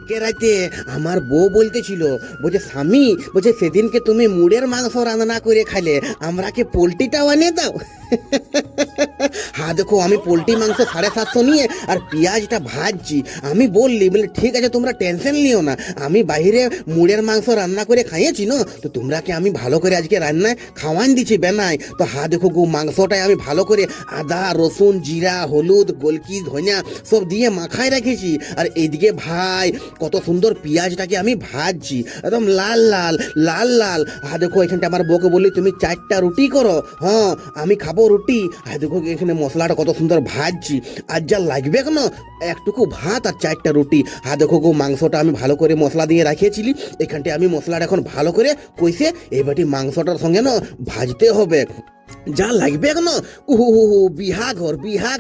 কালকে রাতে আমার বউ বলতেছিল, বলছে স্বামী, বলছে সেদিনকে তুমি মুড়ের মাংস রান্না করে খাইলে, আমরাকে পোলট্রিটাও আনিয়ে দাও। হ্যাঁ দেখো, আমি পোলট্রি মাংস 750 নিয়ে আর পেঁয়াজটা ভাজছি। আমি বললি বলে ঠিক আছে, তোমরা টেনশন নিও না, আমি বাইরে মুড়ের মাংস রান্না করে খাইয়েছি না, তো তোমরাকে আমি ভালো করে আজকে রান্নায় খাওয়ান দিচ্ছি বেনাই। তো হ্যাঁ দেখো গো, মাংসটায় আমি ভালো করে আদা রসুন জিরা হলুদ গোলকি ধনিয়া সব দিয়ে মাখায় রেখেছি। আর এইদিকে ভাই কত সুন্দর পেঁয়াজটাকে আমি ভাজছি, একদম লাল লাল লাল লাল। হ্যাঁ দেখো, এখানটা আমার বউকে বললি তুমি 4টা রুটি করো, হ্যাঁ আমি খাবো রুটি। হ্যাঁ দেখো এখানে মশলাটা কত সুন্দর ভাজছি, আর যা লাগবে কেন একটুকু ভাত আর 4টা রুটি। হ্যাঁ দেখো গো, মাংসটা আমি ভালো করে মশলা দিয়ে রাখিয়েছিলি, এখানটায় আমি মশলাটা এখন ভালো করে কইসে এবারটি মাংসটার সঙ্গে না ভাজতে হবে। যা লাগবে কেন, বিহা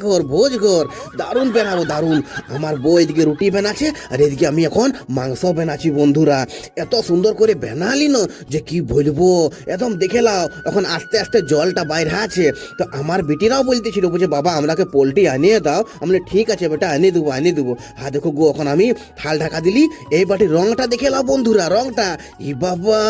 ঘর ভোজ ঘর, দারুণ বানাবো দারুণ। আমার বউ এদিকে রুটি বানাচ্ছে আর এদিকে আমি এখন মাংস বানাচ্ছি। বন্ধুরা এত সুন্দর করে বানালি না যে কি বলবো, একদম দেখে লাও এখন আস্তে আস্তে জলটা বাইরে আছে। তো আমার বেটিরাও বলতেছিল, বলছে বাবা আমরাকে পোলট্রি আনিয়ে দাও। আমি ঠিক আছে বেটা, আনিয়ে দেবো। হ্যাঁ দেখো গো, এখন আমি থাল ঢাকা দিলি, এই বাটির রংটা দেখে লাও বন্ধুরা, রংটা ই বাবা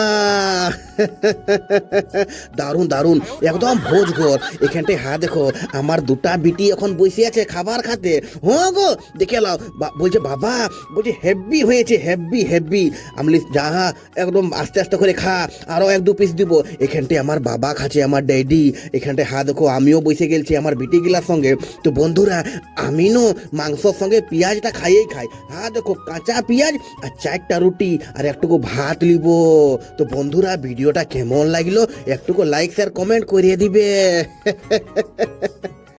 দারুণ দারুণ, একদম ভোজ ঘর। এখানটায় হ্যাঁ দেখো আমার দুটা বিটি এখন বসে আছে খাবার খাতে। হ্যাঁ গো দেখে লাও, বলছে বাবা, বলছে হেভি হয়েছে, হেভি হেভি। আমি যা একদম আস্তে আস্তে করে খা, আরও 1-2 পিস দিব। এখানটায় আমার বাবা খাচ্ছে, আমার ড্যাডি। এখানটায় হ্যাঁ দেখো আমিও বসে গেছি আমার বিটিগুলার সঙ্গে। তো বন্ধুরা আমি নো মাংসর সঙ্গে পেঁয়াজটা খাইয়েই খাই। হ্যাঁ দেখো কাঁচা পেঁয়াজ আর 4টা রুটি আর একটুকু ভাত লিব। তো বন্ধুরা ভিডিওটা কেমন লাগলো একটুকু লাইক শেয়ার কমেন্ট করিয়ে দিবে।